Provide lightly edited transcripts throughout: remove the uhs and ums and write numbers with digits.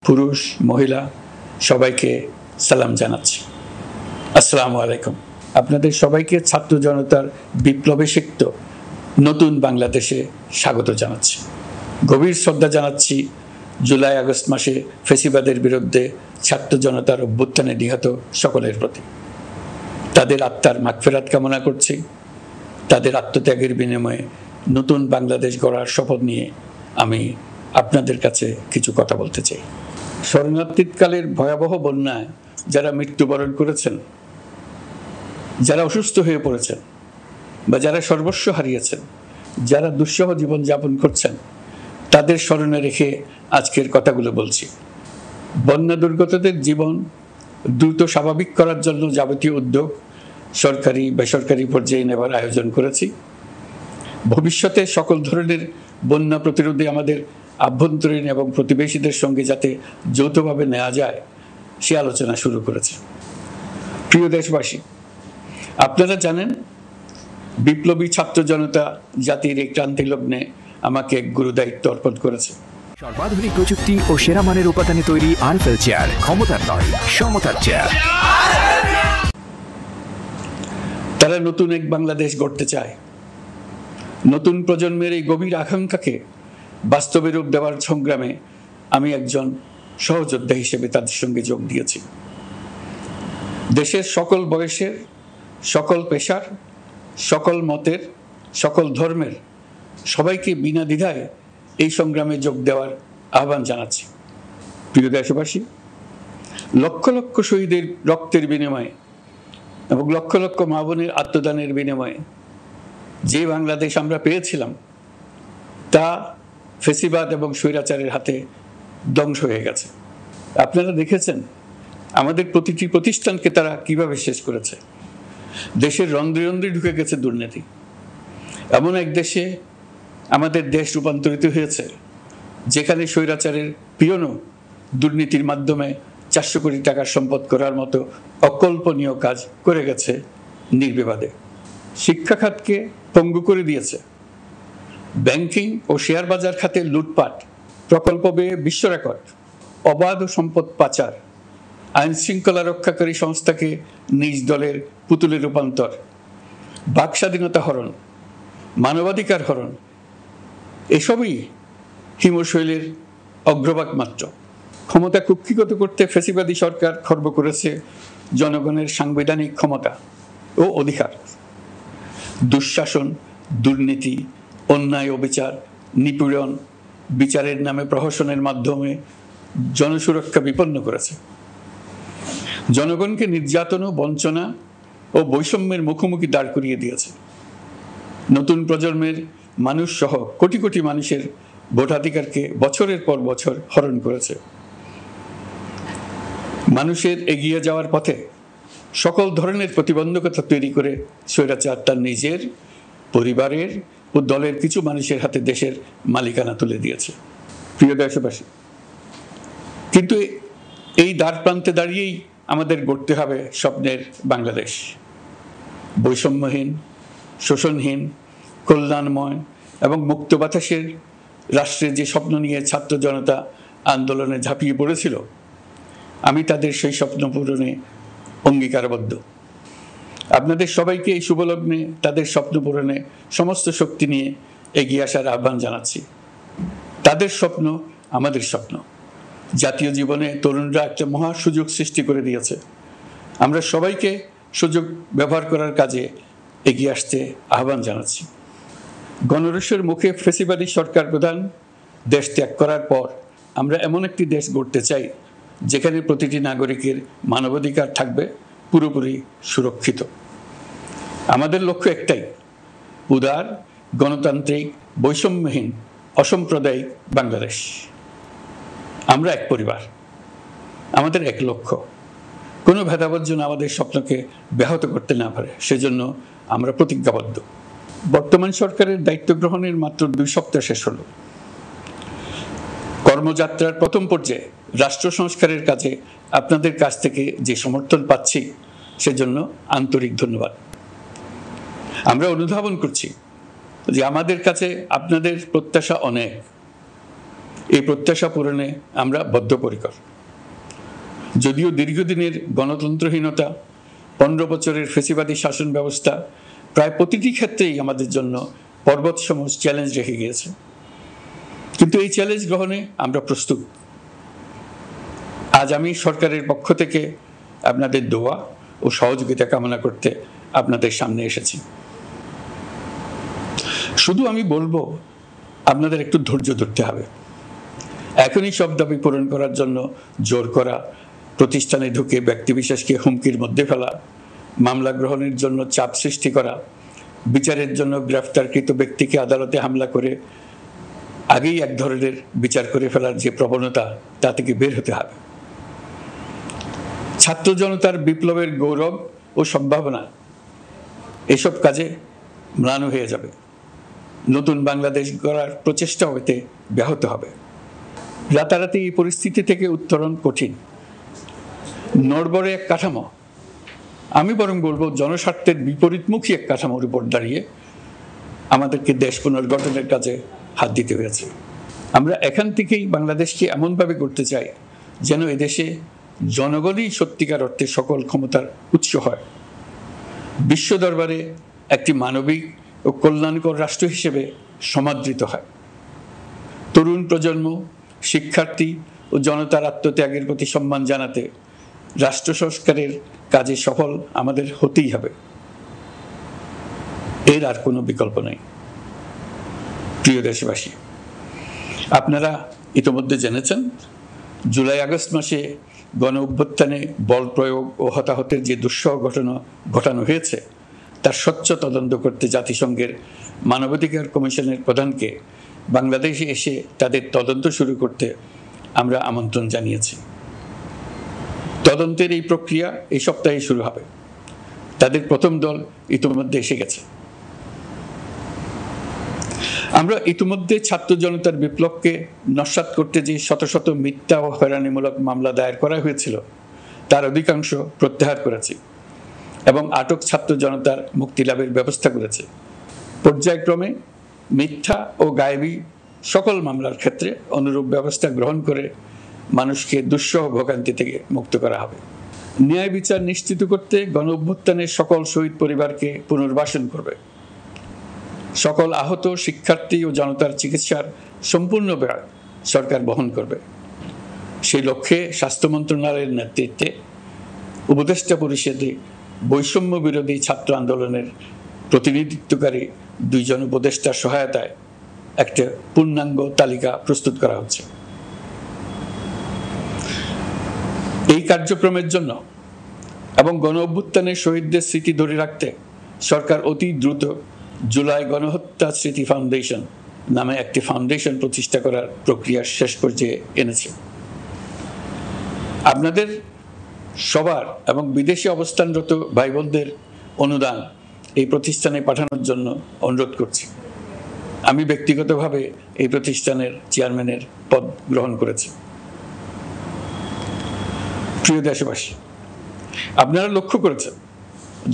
পুরুষ মহিলা সবাইকে সালাম জানাচ্ছি। আসসালামু আলাইকুম। আপনাদের সবাইকে ছাত্র জনতার বিপ্লবে সিক্ত নতুন বাংলাদেশে স্বাগত জানাচ্ছি। গভীর শ্রদ্ধা জানাচ্ছি জুলাই আগস্ট মাসে ফ্যাসিবাদের বিরুদ্ধে ছাত্র জনতার অভ্যুত্থানে নিহত সকলের প্রতি। তাদের আত্মার মাগফিরাত কামনা করছি। তাদের আত্মত্যাগের বিনিময়ে নতুন বাংলাদেশ গড়ার শপথ নিয়ে আমি আপনাদের কাছে কিছু কথা বলতে চাই। শরণার্থীকালের ভয়াবহ বন্যায় যারা মৃত্যুবরণ করেছেন, যারা অসুস্থ হয়ে পড়েছেন বা যারা সর্বস্ব হারিয়েছেন, যারা দুঃসহ জীবনযাপন করছেন, তাদের স্মরণে রেখে আজকের কথাগুলো বলছি। বন্যা দুর্গতদের জীবন দ্রুত স্বাভাবিক করার জন্য যাবতীয় উদ্যোগ সরকারি বেসরকারি পর্যায়ে নেবার আয়োজন করেছি। ভবিষ্যতে সকল ধরনের বন্যা প্রতিরোধে আমাদের আভ্যন্তরীণ এবং প্রতিবেশীদের সঙ্গে যাতে যৌথভাবে নেওয়া যায় সে আলোচনা শুরু করেছে। প্রিয় দেশবাসী, আপনারা জানেন বিপ্লবী ছাত্র জনতা জাতির এই ক্রান্তি লগ্নে আমাকে এক গুরুদায়িত্ব অর্পণ করেছে। সর্বাধুনিক প্রযুক্তি ও সেরা মানের উপাদানে তৈরি আরএফএল চেয়ার, ক্ষমতার নয় সমতার চেয়ার। তারা নতুন এক বাংলাদেশ গড়তে চায়। নতুন প্রজন্মের এই গভীর আকাঙ্ক্ষাকে বাস্তবে রূপ দেওয়ার সংগ্রামে আমি একজন সহযোদ্ধা হিসেবে তাদের সঙ্গে যোগ দিয়েছি। দেশের সকল বয়সের, সকল পেশার, সকল মতের, সকল ধর্মের সবাইকে বিনা দ্বিধায় এই সংগ্রামে যোগ দেওয়ার আহ্বান জানাচ্ছি। প্রিয় দেশবাসী, লক্ষ লক্ষ শহীদের রক্তের বিনিময়ে এবং লক্ষ লক্ষ মা বোনের আত্মদানের বিনিময়ে যে বাংলাদেশ আমরা পেয়েছিলাম তা ফ্যাসিবাদ এবং স্বৈরাচারের হাতে ধ্বংস হয়ে গেছে। আপনারা দেখেছেন আমাদের প্রতিটি প্রতিষ্ঠানকে তারা কিভাবে শেষ করেছে। দেশের রন্ধ্রে রন্ধ্রে ঢুকে গেছে দুর্নীতি। এমন এক দেশে আমাদের দেশ রূপান্তরিত হয়েছে যেখানে স্বৈরাচারের পিয়নও দুর্নীতির মাধ্যমে 400 কোটি টাকার সম্পদ করার মতো অকল্পনীয় কাজ করে গেছে নির্বিবাদে। শিক্ষা খাতকে পঙ্গু করে দিয়েছে। ব্যাংকিং ও শেয়ার বাজার খাতে লুটপাট, প্রকল্প ব্যয়ে বিশ্ব রেকর্ড, অবাধ সম্পদ পাচার, আইন শৃঙ্খলা রক্ষাকারী সংস্থাকে নিজ দলের পুতুলে রূপান্তর, বাক স্বাধীনতা হরণ, মানবাধিকার হরণ, এসবই হিমশৈলের অগ্রভাগ মাত্র। ক্ষমতা কুক্ষিগত করতে ফ্যাসিবাদী সরকার খর্ব করেছে জনগণের সাংবিধানিক ক্ষমতা ও অধিকার। দুঃশাসন, দুর্নীতি, অন্যায়, অবিচার, নিপীড়ন, বিচারের নামে প্রহসনের মাধ্যমে জনসুরক্ষা বিপন্ন করেছে। জনগণকে নির্যাতন, বঞ্চনা ও বৈষম্যের মুখোমুখি দাঁড় করিয়ে দিয়েছে। নতুন প্রজন্মের মানুষ সহ কোটি কোটি মানুষের ভোটাধিকারকে বছরের পর বছর হরণ করেছে। মানুষের এগিয়ে যাওয়ার পথে সকল ধরনের প্রতিবন্ধকতা তৈরি করে স্বৈরাচার তার নিজের, পরিবারের ও দলের কিছু মানুষের হাতে দেশের মালিকানা তুলে দিয়েছে। প্রিয় দেশবাসী, কিন্তু এই দ্বার প্রান্তে দাঁড়িয়েই আমাদের গড়তে হবে স্বপ্নের বাংলাদেশ। বৈষম্যহীন, শোষণহীন, কল্যাণময় এবং মুক্ত বাতাসের রাষ্ট্রের যে স্বপ্ন নিয়ে ছাত্র জনতা আন্দোলনে ঝাঁপিয়ে পড়েছিল, আমি তাদের সেই স্বপ্ন পূরণে অঙ্গীকারবদ্ধ। আপনাদের সবাইকে এই শুভলগ্নে তাদের স্বপ্ন পূরণে সমস্ত শক্তি নিয়ে এগিয়ে আসার আহ্বান জানাচ্ছি। তাদের স্বপ্ন আমাদের স্বপ্ন। জাতীয় জীবনে তরুণরা একটা মহা সুযোগ সৃষ্টি করে দিয়েছে। আমরা সবাইকে সুযোগ ব্যবহার করার কাজে এগিয়ে আসতে আহ্বান জানাচ্ছি। গণরোষের মুখে ফ্যাসিবাদী সরকার প্রধান দেশ ত্যাগ করার পর আমরা এমন একটি দেশ গড়তে চাই যেখানে প্রতিটি নাগরিকের মানবাধিকার থাকবে পুরোপুরি সুরক্ষিত। আমাদের লক্ষ্য একটাই, উদার, গণতান্ত্রিক, বৈষম্যহীন, অসাম্প্রদায়িক বাংলাদেশ। আমরা এক পরিবার, আমাদের এক লক্ষ্য। কোনো ভেদাভেদ যেন আমাদের স্বপ্নকে ব্যাহত করতে না পারে, সেজন্য আমরা প্রতিজ্ঞাবদ্ধ। বর্তমান সরকারের দায়িত্ব গ্রহণের মাত্র 2 সপ্তাহ শেষ হলো। কর্মযাত্রার প্রথম পর্যায়ে রাষ্ট্র সংস্কারের কাজে আপনাদের কাছ থেকে যে সমর্থন পাচ্ছি সেজন্য আন্তরিক ধন্যবাদ। আমরা অনুধাবন করছি যে আমাদের কাছে আপনাদের প্রত্যাশা অনেক। এই প্রত্যাশা পূরণে আমরা বদ্ধপরিকর। যদিও দীর্ঘদিনের গণতন্ত্রহীনতা, 15 বছরের ফ্যাসিবাদী শাসন ব্যবস্থা প্রায় প্রতিটি ক্ষেত্রেই আমাদের জন্য পর্বতসম চ্যালেঞ্জ রেখে গিয়েছে, কিন্তু এই চ্যালেঞ্জ গ্রহণে আমরা প্রস্তুত। আজ আমি সরকারের পক্ষ থেকে আপনাদের দোয়া ও সহযোগিতা কামনা করতে আপনাদের সামনে এসেছি। শুধু আমি বলবো, আপনাদের একটু ধৈর্য ধরতে হবে। এখনই সব দাবি পূরণ করার জন্য জোর করা, প্রতিষ্ঠানে ঢুকে ব্যক্তিবিশেষকে হুমকির মধ্যে ফেলা, মামলা গ্রহণের জন্য চাপ সৃষ্টি করা, বিচারের জন্য গ্রেফতারকৃত ব্যক্তিকে আদালতে হামলা করে আগেই এক ধরনের বিচার করে ফেলার যে প্রবণতা, তা থেকে বের হতে হবে। ছাত্র জনতার বিপ্লবের গৌরব ও সম্ভাবনা এসব কাজে ম্লান হয়ে যাবে। নতুন বাংলাদেশ গড়ার প্রচেষ্টা হতে ব্যাহত হবে। রাতারাতি এই পরিস্থিতি থেকে উত্তরণ কঠিন। নড়বড়ে এক কাঠামো, আমি বরং বলবো জনস্বার্থের বিপরীতমুখী এক কাঠামোর উপর দাঁড়িয়ে আমাদেরকে দেশ পুনর্গঠনের কাজে হাত দিতে হয়েছে। আমরা এখান থেকেই বাংলাদেশকে এমনভাবে করতে চাই যেন এদেশে জনগণই সত্যিকার অর্থে সকল ক্ষমতার উৎস হয়, বিশ্ব দরবারে একটি মানবিক ও কল্যাণকর রাষ্ট্র হিসেবে সমাদৃত হয়। তরুণ প্রজন্ম, শিক্ষার্থী ও জনতার আত্মত্যাগের প্রতি সম্মান জানাতে রাষ্ট্র সংস্কারের কাজে সফল আমাদের হতেই হবে, এর আর কোনো বিকল্প নেই। প্রিয় দেশবাসী, আপনারা ইতিমধ্যে জেনেছেন জুলাই আগস্ট মাসে গণ অভ্যুত্থানে বল প্রয়োগ ও হতাহতের যে দুঃসহ ঘটনা ঘটানো হয়েছে তার স্বচ্ছ তদন্ত করতে জাতিসংঘের মানবাধিকার কমিশনের প্রধানকে বাংলাদেশে এসে তাদের তদন্ত শুরু করতে আমরা আমন্ত্রণ জানিয়েছি। তদন্তের এই প্রক্রিয়া এই সপ্তাহে শুরু হবে। তাদের প্রথম দল ইতিমধ্যে এসে গেছে। আমরা ইতিমধ্যে ছাত্র জনতার বিপ্লবকে নস্যাৎ করতে যে শত শত মিথ্যা ও হয়রানিমূলক মামলা দায়ের করা হয়েছিল তার অধিকাংশ প্রত্যাহার করেছি এবং আটক ছাত্র জনতার মুক্তি লাভের ব্যবস্থা করেছে। পর্যায়ক্রমে মিথ্যা ও গায়েবী সকল মামলার ক্ষেত্রে অনুরূপ ব্যবস্থা গ্রহণ করে মানুষকে দুঃসহ ভোগান্তি থেকে মুক্ত করা হবে। ন্যায় বিচার নিশ্চিত করতে গণ অভ্যুত্থানের সকল শহীদ পরিবারকে পুনর্বাসন করবে। সকল আহত শিক্ষার্থী ও জনতার চিকিৎসার সম্পূর্ণ ব্যয় সরকার বহন করবে। সেই লক্ষ্যে স্বাস্থ্য মন্ত্রণালয়ের নেতৃত্বে উপদেষ্টা পরিষদে বৈষম্য বিরোধী ছাত্র আন্দোলনের প্রতিনিধিত্বকারী 2 জন উপদেষ্টার সহায়তায় একটা পূর্ণাঙ্গ তালিকা প্রস্তুত করা হচ্ছে। এই কার্যক্রমের জন্য এবং গণ অভ্যুত্থানের শহীদদের স্মৃতি ধরে রাখতে সরকার অতি দ্রুত জুলাই গণহত্যা স্মৃতি ফাউন্ডেশন নামে একটি ফাউন্ডেশন প্রতিষ্ঠা করার প্রক্রিয়া শেষ পর্যায়ে এনেছে। আপনাদের সবার এবং বিদেশে অবস্থানরত ভাই বোনদের অনুদান এই প্রতিষ্ঠানে পাঠানোর জন্য অনুরোধ করছি। আমি ব্যক্তিগতভাবে এই প্রতিষ্ঠানের চেয়ারম্যানের পদ গ্রহণ করেছি। প্রিয় দেশবাসী, আপনারা লক্ষ্য করেছেন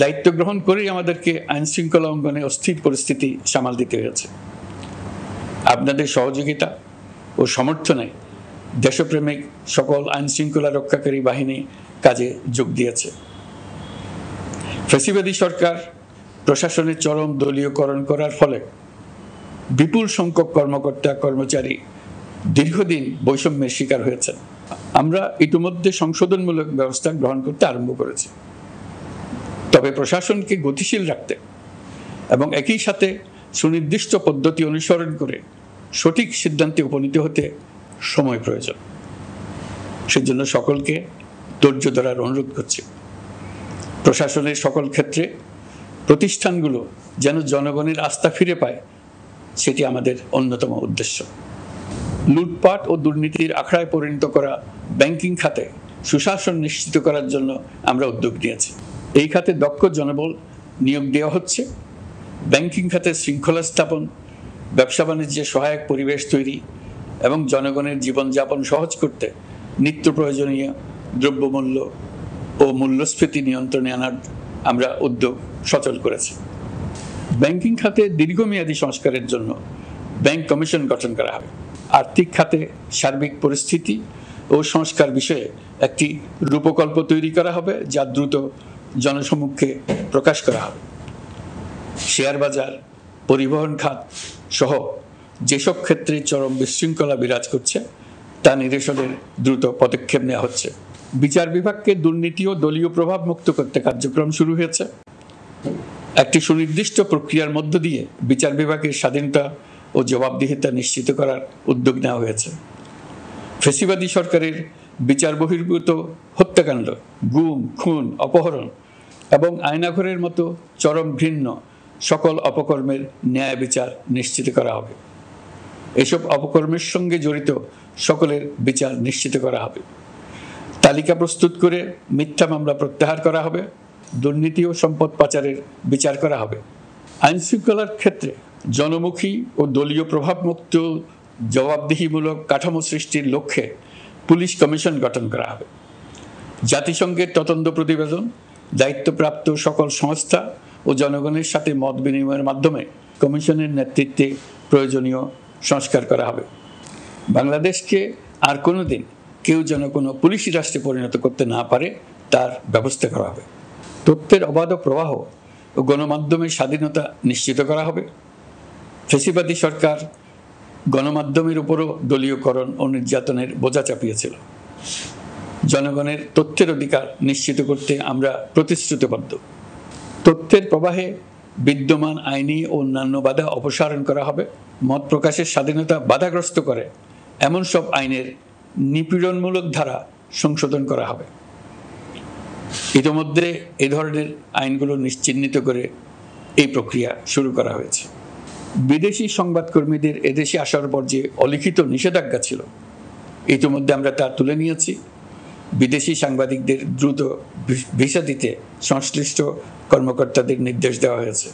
দায়িত্ব গ্রহণ করেই আমাদেরকে আইন শৃঙ্খলা অঙ্গনে অস্থির পরিস্থিতি সামাল দিতে হয়েছে। আপনাদের সহযোগিতা ও সমর্থনে দেশপ্রেমিক সকল আইন শৃঙ্খলা রক্ষাকারী বাহিনী কাজে যোগ দিয়েছে। ফ্যাসিবাদী সরকার প্রশাসনের চরম দলীয়করণ করার ফলে বিপুল সংখ্যক কর্মকর্তা কর্মচারী দীর্ঘদিন বৈষম্যের শিকার হয়েছেন। আমরা ইতিমধ্যে সংশোধনমূলক ব্যবস্থা গ্রহণ করতে আরম্ভ করেছি, তবে প্রশাসনকে গতিশীল রাখতে এবং একই সাথে সুনির্দিষ্ট পদ্ধতি অনুসরণ করে সঠিক সিদ্ধান্তে উপনীত হতে সময় প্রয়োজন। সেজন্য সকলকে ধৈর্য ধরার অনুরোধ করছি। প্রশাসনের সকল ক্ষেত্রে প্রতিষ্ঠানগুলো যেন জনগণের আস্থা ফিরে পায়, সেটি আমাদের অন্যতম উদ্দেশ্য। লুটপাট ও দুর্নীতির আখড়ায় পরিণত করা ব্যাংকিং খাতে সুশাসন নিশ্চিত করার জন্য আমরা উদ্যোগ নিয়েছি। এই খাতে দক্ষ জনবল নিয়োগ দেওয়া হচ্ছে। ব্যাংকিং খাতে শৃঙ্খলা স্থাপন, ব্যবসা বাণিজ্যে সহায়ক পরিবেশ তৈরি এবং জনগণের জীবনযাপন সহজ করতে নিত্য প্রয়োজনীয় দ্রব্যমূল্য ও মূল্যস্ফীতি নিয়ন্ত্রণে আনার আমরা উদ্যোগ সচল করেছি। ব্যাংকিং খাতে দীর্ঘমেয়াদী সংস্কারের জন্য ব্যাংক কমিশন গঠন করা হবে। আর্থিক খাতে সার্বিক পরিস্থিতি ও সংস্কার বিষয়ে একটি রূপকল্প তৈরি করা হবে, যা দ্রুত জনসমক্ষে প্রকাশ করা হবে। শেয়ার বাজার, পরিবহন খাত সহ যেসব ক্ষেত্রে চরম বিশৃঙ্খলা বিরাজ করছে তা নিরসনের দ্রুত পদক্ষেপ নেওয়া হচ্ছে। বিচার বিভাগকে দুর্নীতি ও দলীয় প্রভাব মুক্ত করতে কার্যক্রম শুরু হয়েছে। একটি সুনির্দিষ্ট প্রক্রিয়ার মধ্য দিয়ে বিচার বিভাগের স্বাধীনতা ও জবাবদিহিতা নিশ্চিত করার উদ্যোগ নেওয়া হয়েছে। ফ্যাসিবাদী সরকারের বিচার বহির্ভূত হত্যাকাণ্ড, গুম, খুন, অপহরণ এবং আয়নাঘরের মতো চরম ঘৃণ্য সকল অপকর্মের ন্যায় বিচার নিশ্চিত করা হবে। এসব অপকর্মের সঙ্গে জড়িত সকলের বিচার নিশ্চিত করা হবে। তালিকা প্রস্তুত করে মিথ্যা মামলা প্রত্যাহার করা হবে। দুর্নীতি ও সম্পদ পাচারের বিচার করা হবে। আইন শৃঙ্খলার ক্ষেত্রে জনমুখী ও দলীয় প্রভাবমুক্ত জবাবদিহিমূলক কাঠামো সৃষ্টির লক্ষ্যে পুলিশ কমিশন গঠন করা হবে। জাতিসংঘের তদন্ত প্রতিবেদন, দায়িত্বপ্রাপ্ত সকল সংস্থা ও জনগণের সাথে মত বিনিময়ের মাধ্যমে কমিশনের নেতৃত্বে প্রয়োজনীয় সংস্কার করা হবে। বাংলাদেশকে আর কোনোদিন কেউ যেন কোনো পুলিশি রাষ্ট্রে পরিণত করতে না পারে তার ব্যবস্থা করা হবে। তথ্যের অবাধ প্রবাহ ও গণমাধ্যমের স্বাধীনতা নিশ্চিত করা হবে। ফ্যাসিবাদী সরকার গণমাধ্যমের উপরও দলীয়করণ ও নির্যাতনের বোঝা চাপিয়েছিল। জনগণের তথ্যের অধিকার নিশ্চিত করতে আমরা প্রতিশ্রুতিবদ্ধ। তথ্যের প্রবাহে বিদ্যমান আইনি ও অন্যান্য বাধা অপসারণ করা হবে। মত প্রকাশের স্বাধীনতা বাধাগ্রস্ত করে এমন সব আইনের নিপীড়নমূলক ধারা সংশোধন করা হবে। ইতিমধ্যে এই ধরনের আইনগুলো নিশ্চিহ্নিত করে এই প্রক্রিয়া শুরু করা হয়েছে। বিদেশি সংবাদকর্মীদের এদেশে আসার পর যে অলিখিত নিষেধাজ্ঞা ছিল, ইতিমধ্যে আমরা তা তুলে নিয়েছি। বিদেশি সাংবাদিকদের দ্রুত ভিসা দিতে সংশ্লিষ্ট কর্মকর্তাদের নির্দেশ দেওয়া হয়েছে।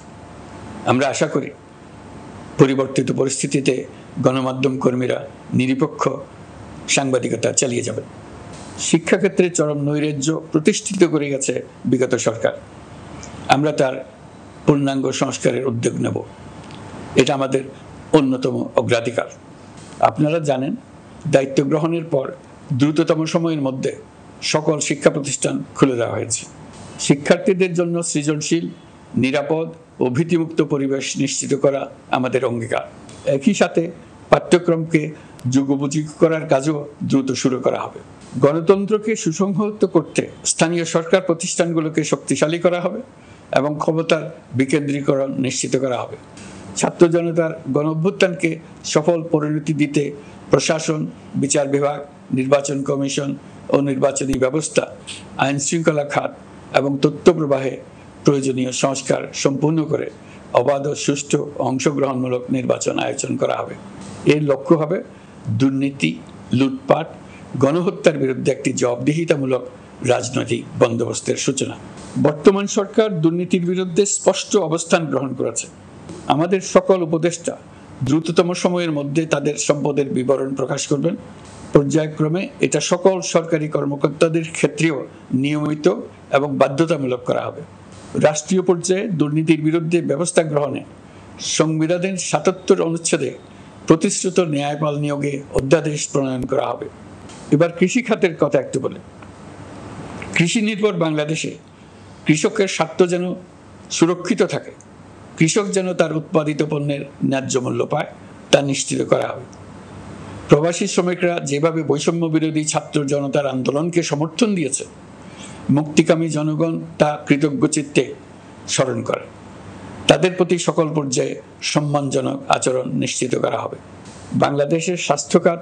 আমরা আশা করি পরিবর্তিত পরিস্থিতিতে গণমাধ্যম কর্মীরা নিরপেক্ষ সাংবাদিকতা চালিয়ে যাবেন। শিক্ষাক্ষেত্রে চরম নৈরাজ্য প্রতিষ্ঠিত করে গেছে বিগত সরকার। আমরা তার পূর্ণাঙ্গ সংস্কারের উদ্যোগ নেব। এটা আমাদের অন্যতম অগ্রাধিকার। আপনারা জানেন, দায়িত্ব গ্রহণের পর দ্রুততম সময়ের মধ্যে সকল শিক্ষা প্রতিষ্ঠান খুলে দেওয়া হয়েছে। শিক্ষার্থীদের জন্য সৃজনশীল, নিরাপদ ও ভীতিমুক্ত পরিবেশ নিশ্চিত করা আমাদের অঙ্গীকার। একই সাথে পাঠ্যক্রমকে যুগোপযোগী করার কাজও দ্রুত শুরু করা হবে। গণতন্ত্রকে সুসংহত করতে স্থানীয় সরকার প্রতিষ্ঠানগুলোকে শক্তিশালী করা হবে এবং ক্ষমতার বিকেন্দ্রীকরণ নিশ্চিত করা হবে। ছাত্র জনতার গণঅভ্যুত্থানকে সফল পরিণতি দিতে প্রশাসন, বিচার বিভাগ, নির্বাচন কমিশন ও নির্বাচনী ব্যবস্থা, আইন শৃঙ্খলা খাত এবং তথ্য প্রবাহে প্রয়োজনীয় সংস্কার সম্পূর্ণ করে অবাধ ও সুষ্ঠু অংশগ্রহণমূলক নির্বাচন আয়োজন করা হবে। এর লক্ষ্য হবে দুর্নীতি, লুটপাট, গণহত্যার বিরুদ্ধে একটি জবাবদিহিতামূলক রাজনৈতিক বন্দোবস্তের সূচনা। বর্তমান সরকার দুর্নীতির বিরুদ্ধে স্পষ্ট অবস্থান গ্রহণ করেছে। আমাদের সকল উপদেষ্টা দ্রুততম সময়ের মধ্যে তাদের সম্পদের বিবরণ প্রকাশ করবেন। পর্যায়ক্রমে এটা সকল সরকারি কর্মকর্তাদের ক্ষেত্রেও নিয়মিত এবং বাধ্যতামূলক করা হবে। রাষ্ট্রীয় পর্যায়ে দুর্নীতির বিরুদ্ধে ব্যবস্থা গ্রহণে সংবিধানের ৭৭ অনুচ্ছেদে প্রতিশ্রুত ন্যায়পাল নিয়োগে অধ্যাদেশ প্রণয়ন করা হবে। এবার কৃষি খাতের কথা একটু বলে। কৃষি নির্ভর বাংলাদেশে কৃষকের স্বার্থ যেন সুরক্ষিত থাকে, কৃষক যেন তার উৎপাদিত পণ্যের ন্যায্য মূল্য পায়, তা নিশ্চিত করা হবে। প্রবাসী শ্রমিকরা যেভাবে বৈষম্য বিরোধী ছাত্র জনতার আন্দোলনকে সমর্থন দিয়েছে, মুক্তিকামী জনগণ তা কৃতজ্ঞ চিত্তে স্মরণ করে। তাদের প্রতি সকল পর্যায়ে সম্মানজনক আচরণ নিশ্চিত করা হবে। বাংলাদেশের স্বাস্থ্য খাত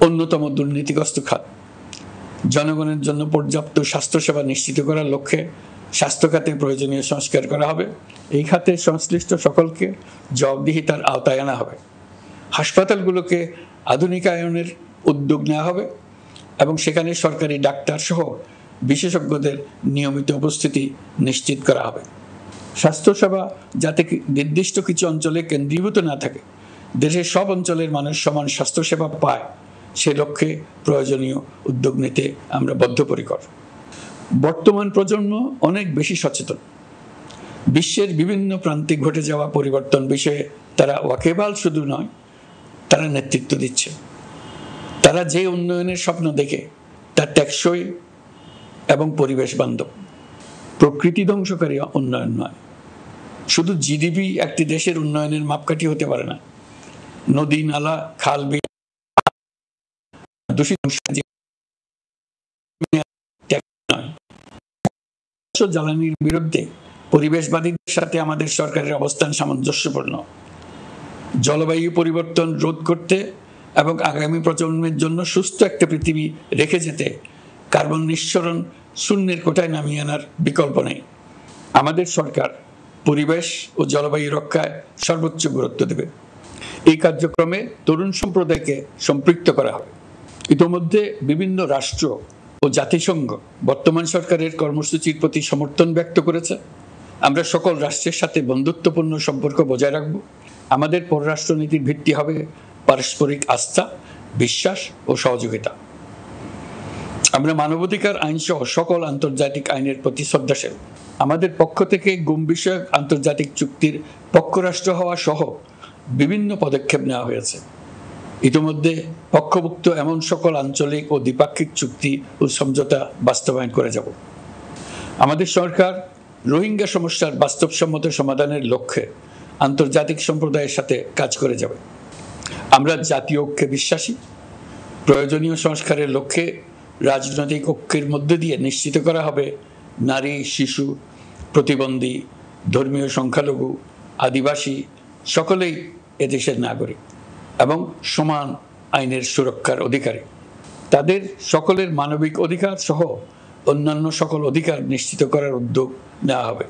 অন্যতম দুর্নীতিগ্রস্ত খাত। জনগণের জন্য পর্যাপ্ত স্বাস্থ্যসেবা নিশ্চিত করার লক্ষ্যে স্বাস্থ্য খাতে প্রয়োজনীয় সংস্কার করা হবে। এই খাতে সংশ্লিষ্ট সকলকে জবাবদিহিতার আওতায় আনা হবে। হাসপাতালগুলোকে আধুনিকায়নের উদ্যোগ নেওয়া হবে এবং সেখানে সরকারি ডাক্তার সহ বিশেষজ্ঞদের নিয়মিত উপস্থিতি নিশ্চিত করা হবে। স্বাস্থ্যসেবা যাতে নির্দিষ্ট কিছু অঞ্চলে কেন্দ্রীভূত না থাকে, দেশের সব অঞ্চলের মানুষ সমান স্বাস্থ্যসেবা পায়, সে লক্ষ্যে প্রয়োজনীয় উদ্যোগ নিতে আমরা বদ্ধপরিকর। বর্তমান প্রজন্ম অনেক বেশি সচেতন। বিশ্বের বিভিন্ন প্রান্তে ঘটে যাওয়া পরিবর্তন বিষয়ে তারা ওয়াকিবহাল শুধু নয়, তারা নেতৃত্ব দিচ্ছে। তারা যে উন্নয়নের স্বপ্ন দেখে তা টেকসই এবং পরিবেশ বান্ধব, প্রকৃতি ধ্বংসকারী উন্নয়ন নয়। শুধু জিডিপি একটি দেশের উন্নয়নের মাপকাঠি হতে পারে না। নদী, নালা, খাল, বিল, দূষিত জ্বালানির বিরুদ্ধে পরিবেশবাদীদের সাথে আমাদের সরকারের অবস্থান সামঞ্জস্যপূর্ণ। জলবায়ু পরিবর্তন রোধ করতে এবং আগামী প্রজন্মের জন্য সুস্থ একটা পৃথিবী রেখে যেতে কার্বন নিঃসরণ শূন্যের কোটায় নামিয়ে আনার বিকল্প নেই। আমাদের সরকার পরিবেশ ও জলবায়ু রক্ষায় সর্বোচ্চ গুরুত্ব দেবে। এই কার্যক্রমে তরুণ সম্প্রদায়কে সম্পৃক্ত করা হবে। ইতোমধ্যে বিভিন্ন রাষ্ট্র ও জাতিসংঘ বর্তমান সরকারের কর্মসূচির প্রতি সমর্থন ব্যক্ত করেছে। আমরা সকল রাষ্ট্রের সাথে বন্ধুত্বপূর্ণ সম্পর্ক বজায় রাখব। আমাদের পররাষ্ট্রনীতির ভিত্তি হবে পারস্পরিক আস্থা, বিশ্বাস ও সহযোগিতা। আমরা মানবাধিকার আইন সহ সকল আন্তর্জাতিক আইনের প্রতি শ্রদ্ধাশীল। আমাদের পক্ষ থেকে গুম বিষয়ক আন্তর্জাতিক চুক্তির পক্ষরাষ্ট্র হওয়া সহ বিভিন্ন পদক্ষেপ নেওয়া হয়েছে। ইতিমধ্যে পক্ষভুক্ত এমন সকল আঞ্চলিক ও দ্বিপাক্ষিক চুক্তি ও সমঝোতা বাস্তবায়ন করে যাব। আমাদের সরকার রোহিঙ্গা সমস্যার বাস্তবসম্মত সমাধানের লক্ষ্যে আন্তর্জাতিক সম্প্রদায়ের সাথে কাজ করে যাবে। আমরা জাতীয় ঐক্যে বিশ্বাসী। প্রয়োজনীয় সংস্কারের লক্ষ্যে রাজনৈতিক ঐক্যের মধ্যে দিয়ে নিশ্চিত করা হবে নারী, শিশু, প্রতিবন্ধী, ধর্মীয় সংখ্যালঘু, আদিবাসী সকলেই এদেশের নাগরিক এবং সমান আইনের সুরক্ষার অধিকারী। তাদের সকলের মানবিক অধিকার সহ অন্যান্য সকল অধিকার নিশ্চিত করার উদ্যোগ নেওয়া হবে।